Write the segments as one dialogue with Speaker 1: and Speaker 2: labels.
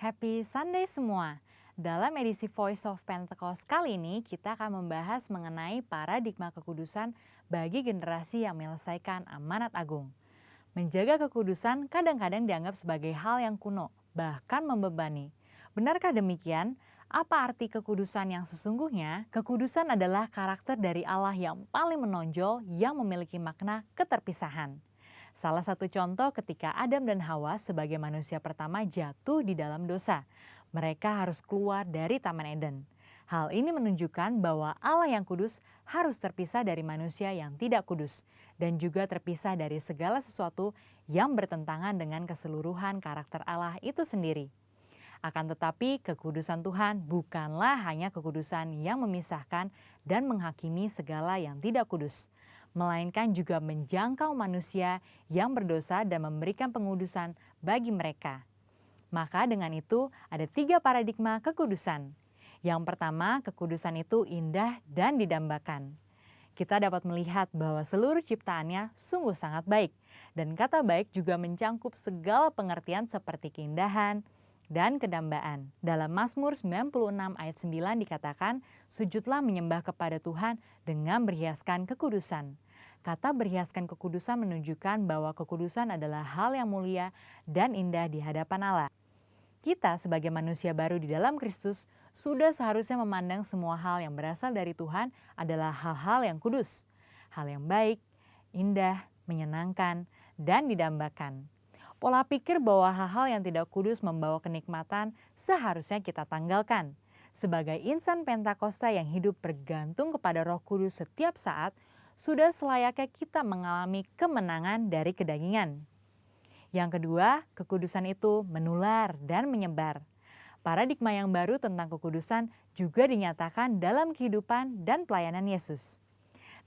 Speaker 1: Happy Sunday semua. Dalam edisi Voice of Pentecost kali ini kita akan membahas mengenai paradigma kekudusan bagi generasi yang menyelesaikan amanat agung. Menjaga kekudusan kadang-kadang dianggap sebagai hal yang kuno, bahkan membebani. Benarkah demikian? Apa arti kekudusan yang sesungguhnya? Kekudusan adalah karakter dari Allah yang paling menonjol yang memiliki makna keterpisahan. Salah satu contoh ketika Adam dan Hawa sebagai manusia pertama jatuh di dalam dosa. Mereka harus keluar dari Taman Eden. Hal ini menunjukkan bahwa Allah yang kudus harus terpisah dari manusia yang tidak kudus dan juga terpisah dari segala sesuatu yang bertentangan dengan keseluruhan karakter Allah itu sendiri. Akan tetapi kekudusan Tuhan bukanlah hanya kekudusan yang memisahkan dan menghakimi segala yang tidak kudus, melainkan juga menjangkau manusia yang berdosa dan memberikan pengudusan bagi mereka. Maka dengan itu ada 3 paradigma kekudusan. Yang pertama, kekudusan itu indah dan didambakan. Kita dapat melihat bahwa seluruh ciptaannya sungguh sangat baik. Dan kata baik juga mencangkup segala pengertian seperti keindahan dan kedambaan. Dalam Mazmur 96 ayat 9 dikatakan, sujudlah menyembah kepada Tuhan dengan berhiaskan kekudusan. Kata berhiaskan kekudusan menunjukkan bahwa kekudusan adalah hal yang mulia dan indah di hadapan Allah. Kita sebagai manusia baru di dalam Kristus sudah seharusnya memandang semua hal yang berasal dari Tuhan adalah hal-hal yang kudus, hal yang baik, indah, menyenangkan, dan didambakan. Pola pikir bahwa hal-hal yang tidak kudus membawa kenikmatan seharusnya kita tanggalkan. Sebagai insan Pentakosta yang hidup bergantung kepada Roh Kudus setiap saat, sudah selayaknya kita mengalami kemenangan dari kedagingan. Yang kedua, kekudusan itu menular dan menyebar. Paradigma yang baru tentang kekudusan juga dinyatakan dalam kehidupan dan pelayanan Yesus.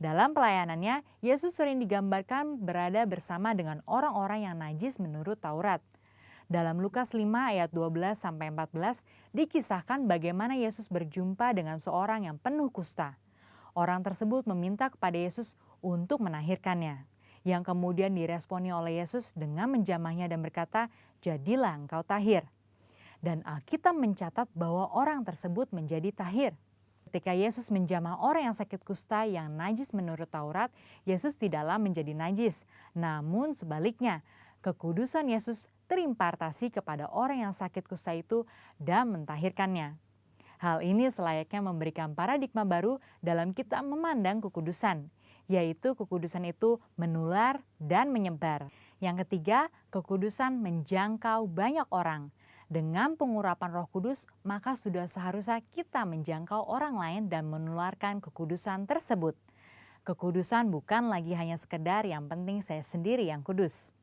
Speaker 1: Dalam pelayanannya, Yesus sering digambarkan berada bersama dengan orang-orang yang najis menurut Taurat. Dalam Lukas 5 ayat 12-14 dikisahkan bagaimana Yesus berjumpa dengan seorang yang penuh kusta. Orang tersebut meminta kepada Yesus untuk menahirkannya, yang kemudian diresponi oleh Yesus dengan menjamahnya dan berkata, "Jadilah engkau tahir." Dan Alkitab mencatat bahwa orang tersebut menjadi tahir. Ketika Yesus menjamah orang yang sakit kusta yang najis menurut Taurat, Yesus tidaklah menjadi najis. Namun sebaliknya, kekudusan Yesus terimpartasi kepada orang yang sakit kusta itu dan mentahirkannya. Hal ini selayaknya memberikan paradigma baru dalam kita memandang kekudusan, yaitu kekudusan itu menular dan menyebar. Yang ketiga, kekudusan menjangkau banyak orang. Dengan pengurapan Roh Kudus, maka sudah seharusnya kita menjangkau orang lain dan menularkan kekudusan tersebut. Kekudusan bukan lagi hanya sekedar yang penting saya sendiri yang kudus.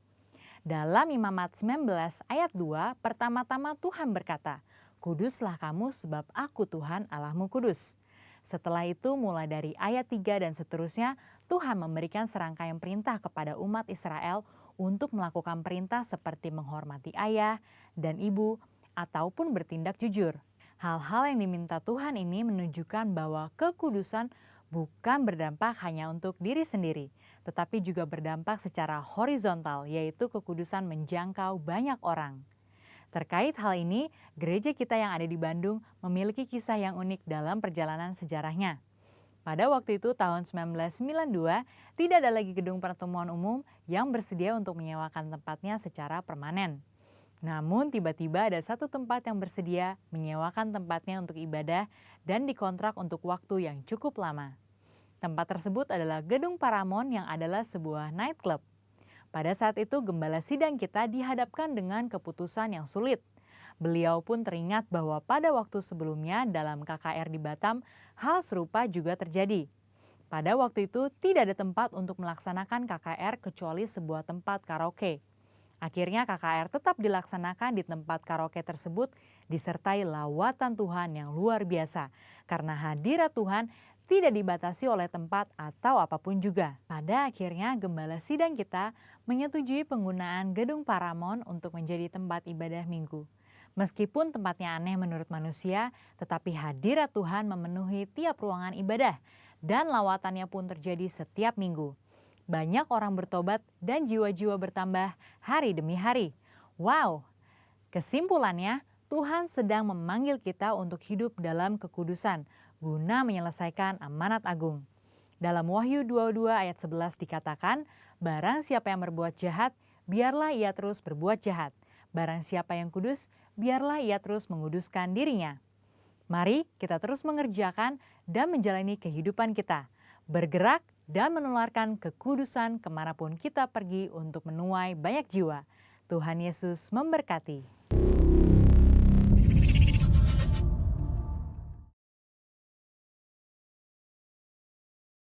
Speaker 1: Dalam Imamat 19 ayat 2, pertama-tama Tuhan berkata, "Kuduslah kamu sebab aku Tuhan Allahmu kudus." Setelah itu mulai dari ayat 3 dan seterusnya, Tuhan memberikan serangkaian perintah kepada umat Israel untuk melakukan perintah seperti menghormati ayah dan ibu ataupun bertindak jujur. Hal-hal yang diminta Tuhan ini menunjukkan bahwa kekudusan bukan berdampak hanya untuk diri sendiri, tetapi juga berdampak secara horizontal, yaitu kekudusan menjangkau banyak orang. Terkait hal ini, gereja kita yang ada di Bandung memiliki kisah yang unik dalam perjalanan sejarahnya. Pada waktu itu tahun 1992, tidak ada lagi gedung pertemuan umum yang bersedia untuk menyewakan tempatnya secara permanen. Namun tiba-tiba ada satu tempat yang bersedia menyewakan tempatnya untuk ibadah dan dikontrak untuk waktu yang cukup lama. Tempat tersebut adalah Gedung Paramount yang adalah sebuah nightclub. Pada saat itu gembala sidang kita dihadapkan dengan keputusan yang sulit. Beliau pun teringat bahwa pada waktu sebelumnya dalam KKR di Batam, hal serupa juga terjadi. Pada waktu itu tidak ada tempat untuk melaksanakan KKR kecuali sebuah tempat karaoke. Akhirnya KKR tetap dilaksanakan di tempat karaoke tersebut disertai lawatan Tuhan yang luar biasa. Karena hadirat Tuhan tidak dibatasi oleh tempat atau apapun juga. Pada akhirnya gembala sidang kita menyetujui penggunaan Gedung Paramount untuk menjadi tempat ibadah minggu. Meskipun tempatnya aneh menurut manusia, tetapi hadirat Tuhan memenuhi tiap ruangan ibadah dan lawatannya pun terjadi setiap minggu. Banyak orang bertobat dan jiwa-jiwa bertambah hari demi hari. Wow! Kesimpulannya, Tuhan sedang memanggil kita untuk hidup dalam kekudusan guna menyelesaikan amanat agung. Dalam Wahyu 22 ayat 11 dikatakan, barang siapa yang berbuat jahat, biarlah ia terus berbuat jahat. Barang siapa yang kudus, biarlah ia terus menguduskan dirinya. Mari kita terus mengerjakan dan menjalani kehidupan kita, bergerak dan menularkan kekudusan kemanapun kita pergi untuk menuai banyak jiwa. Tuhan Yesus memberkati.